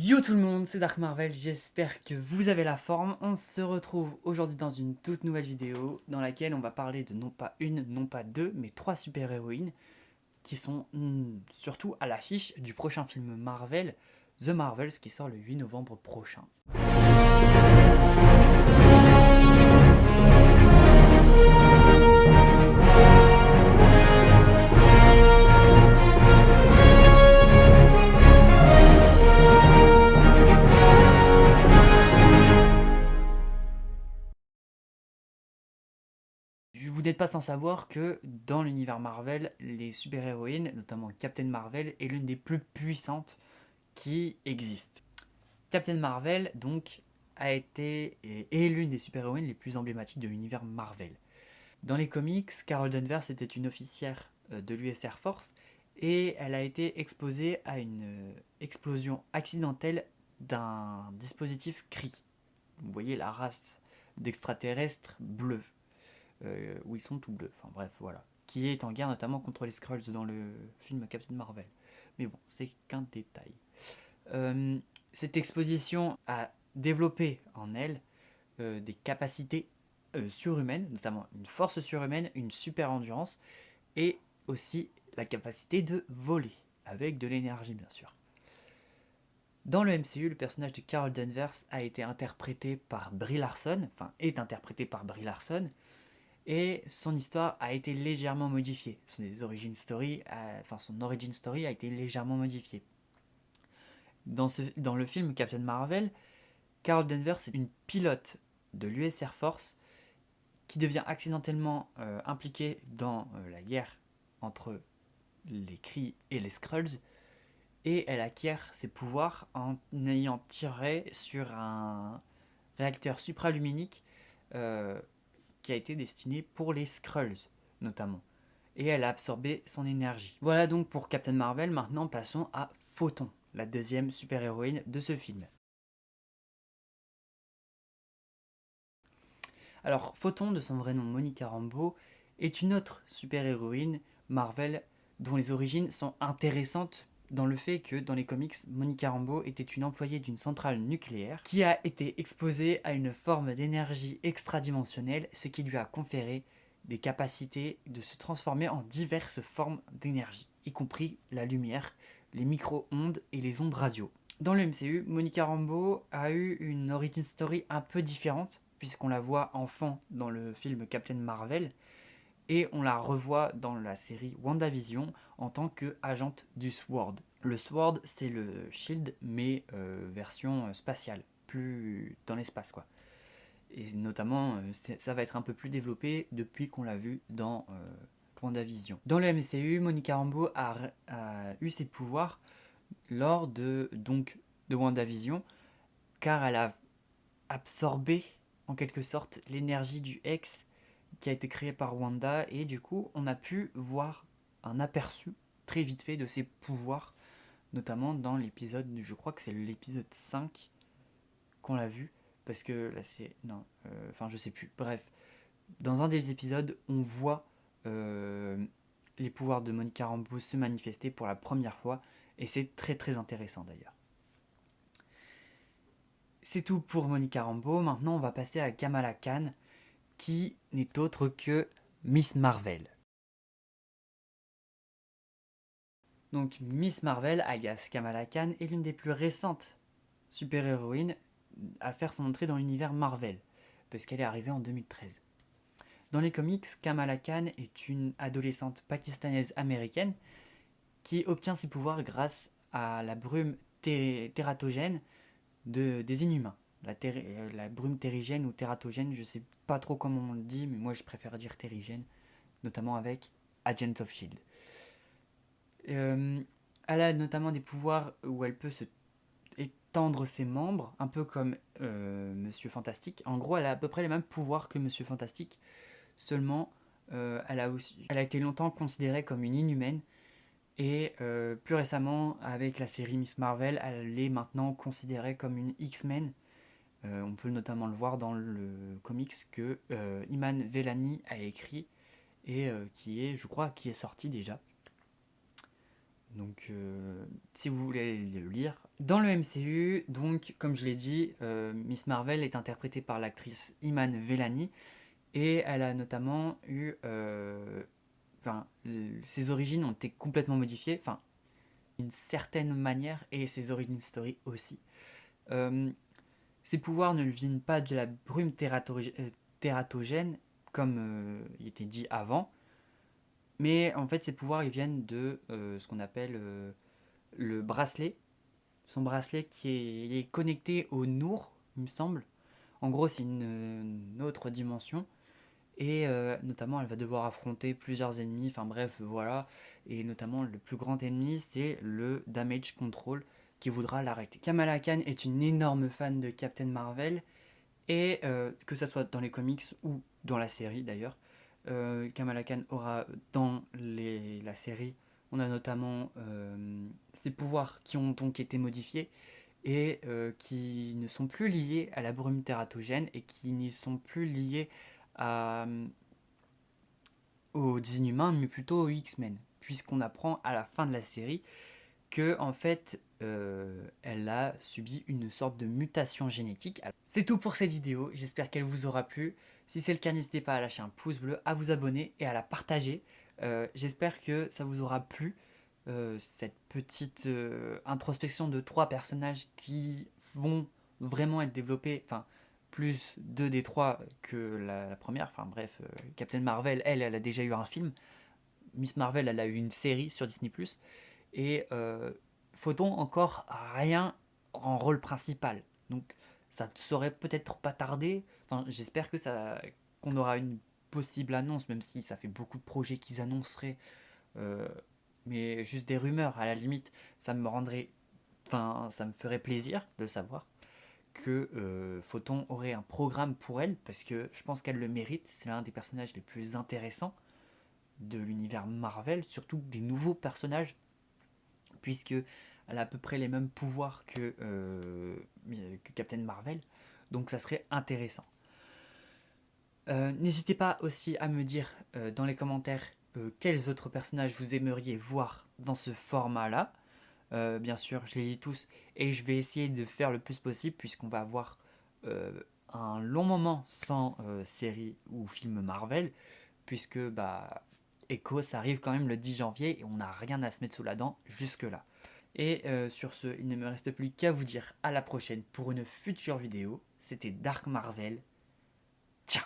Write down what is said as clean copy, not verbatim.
Yo tout le monde, c'est Dark Marvel, j'espère que vous avez la forme. On se retrouve aujourd'hui dans une toute nouvelle vidéo dans laquelle on va parler de non pas une, non pas deux, mais trois super-héroïnes qui sont surtout à l'affiche du prochain film Marvel, The Marvels, qui sort le 8 novembre prochain. Vous n'êtes pas sans savoir que dans l'univers Marvel, les super-héroïnes, notamment Captain Marvel, est l'une des plus puissantes qui existent. Captain Marvel, donc, a été et est l'une des super-héroïnes les plus emblématiques de l'univers Marvel. Dans les comics, Carol Danvers était une officière de l'US Air Force et elle a été exposée à une explosion accidentelle d'un dispositif Kree. Vous voyez la race d'extraterrestres bleus, où ils sont tout bleus, enfin bref, voilà. Qui est en guerre notamment contre les Skrulls dans le film Captain Marvel. Mais bon, c'est qu'un détail. Euh, cette exposition a développé en elle des capacités surhumaines, notamment une force surhumaine, une super endurance, et aussi la capacité de voler, avec de l'énergie bien sûr. Dans le MCU, le personnage de Carol Danvers a été interprété par Brie Larson, enfin est interprété par Brie Larson, et son histoire a été légèrement modifiée. Son origin story a été légèrement modifiée. Dans le film Captain Marvel, Carol Danvers est une pilote de l'US Air Force qui devient accidentellement impliquée dans la guerre entre les Kree et les Skrulls, et elle acquiert ses pouvoirs en ayant tiré sur un réacteur supraluminique euh, qui a été destiné pour les Skrulls notamment. Et elle a absorbé son énergie. Voilà donc pour Captain Marvel. Maintenant passons à Photon, la deuxième super-héroïne de ce film. Alors, Photon, de son vrai nom Monica Rambeau, est une autre super-héroïne Marvel dont les origines sont intéressantes dans le fait que dans les comics, Monica Rambeau était une employée d'une centrale nucléaire qui a été exposée à une forme d'énergie extradimensionnelle, ce qui lui a conféré des capacités de se transformer en diverses formes d'énergie, y compris la lumière, les micro-ondes et les ondes radio. Dans le MCU, Monica Rambeau a eu une origin story un peu différente, puisqu'on la voit enfant dans le film Captain Marvel, et on la revoit dans la série WandaVision en tant qu'agente du SWORD. Le SWORD, c'est le SHIELD, mais version spatiale, plus dans l'espace, quoi. Et notamment, ça va être un peu plus développé depuis qu'on l'a vu dans WandaVision. Dans le MCU, Monica Rambeau a eu ses pouvoirs lors de WandaVision, car elle a absorbé en quelque sorte l'énergie du X qui a été créé par Wanda, et du coup on a pu voir un aperçu très vite fait de ses pouvoirs, notamment dans l'épisode, je crois que c'est l'épisode 5 qu'on l'a vu, parce que là c'est... Non, enfin je sais plus, bref. Dans un des épisodes, on voit les pouvoirs de Monica Rambeau se manifester pour la première fois, et c'est très très intéressant d'ailleurs. C'est tout pour Monica Rambeau. Maintenant, on va passer à Kamala Khan, qui n'est autre que Miss Marvel. Donc, Miss Marvel, alias Kamala Khan, est l'une des plus récentes super-héroïnes à faire son entrée dans l'univers Marvel, parce qu'elle est arrivée en 2013. Dans les comics, Kamala Khan est une adolescente pakistanaise américaine qui obtient ses pouvoirs grâce à la brume tératogène des Inhumains. La brume terrigène ou tératogène, je sais pas trop comment on le dit, mais moi je préfère dire terrigène, notamment avec Agent of Shield. Elle a notamment des pouvoirs où elle peut se étendre ses membres, un peu comme Monsieur Fantastique. En gros, elle a à peu près les mêmes pouvoirs que Monsieur Fantastique, seulement elle a été longtemps considérée comme une inhumaine, et plus récemment, avec la série Miss Marvel, elle est maintenant considérée comme une X-Men. On peut notamment le voir dans le comics que Iman Vellani a écrit et qui est, je crois, qui est sorti déjà. Donc, si vous voulez le lire. Dans le MCU, donc, comme je l'ai dit, Miss Marvel est interprétée par l'actrice Iman Vellani et elle a notamment eu. Enfin, ses origines ont été complètement modifiées, enfin, d'une certaine manière, et ses origin story aussi. Euh, Ses pouvoirs ne lui viennent pas de la brume tératogène, comme il était dit avant, mais en fait, ses pouvoirs ils viennent de ce qu'on appelle le bracelet. Son bracelet qui est connecté au Nour, il me semble. En gros, c'est une autre dimension. Et notamment, elle va devoir affronter plusieurs ennemis. Enfin bref, voilà. Et notamment, le plus grand ennemi, c'est le Damage Control qui voudra l'arrêter. Kamala Khan est une énorme fan de Captain Marvel. Et que ça soit dans les comics ou dans la série d'ailleurs, Kamala Khan aura dans la série, on a notamment ses pouvoirs qui ont donc été modifiés et qui ne sont plus liés à la brume tératogène et qui ne sont plus liés à, aux Inhumains, mais plutôt aux X-Men, puisqu'on apprend à la fin de la série que en fait elle a subi une sorte de mutation génétique. C'est tout pour cette vidéo, j'espère qu'elle vous aura plu. Si c'est le cas, n'hésitez pas à lâcher un pouce bleu, à vous abonner et à la partager. J'espère que ça vous aura plu, cette petite introspection de 3 personnages qui vont vraiment être développés, enfin plus 2 des 3 que la première, enfin bref, Captain Marvel, elle a déjà eu un film, Miss Marvel, elle a eu une série sur Disney+, et Photon encore rien en rôle principal. Donc ça ne saurait peut-être pas tarder. Enfin, j'espère que ça qu'on aura une possible annonce, même si ça fait beaucoup de projets qu'ils annonceraient, euh, mais juste des rumeurs à la limite, ça me rendrait, enfin, ça me ferait plaisir de savoir que Photon aurait un programme pour elle, parce que je pense qu'elle le mérite. C'est l'un des personnages les plus intéressants de l'univers Marvel, surtout des nouveaux personnages puisque elle a à peu près les mêmes pouvoirs que Captain Marvel, donc ça serait intéressant. N'hésitez pas aussi à me dire dans les commentaires quels autres personnages vous aimeriez voir dans ce format-là. Bien sûr, je les lis tous et je vais essayer de faire le plus possible puisqu'on va avoir un long moment sans série ou film Marvel, puisque bah, Echo, ça arrive quand même le 10 janvier et on n'a rien à se mettre sous la dent jusque-là. Et sur ce, il ne me reste plus qu'à vous dire à la prochaine pour une future vidéo. C'était Dark Marvel. Ciao.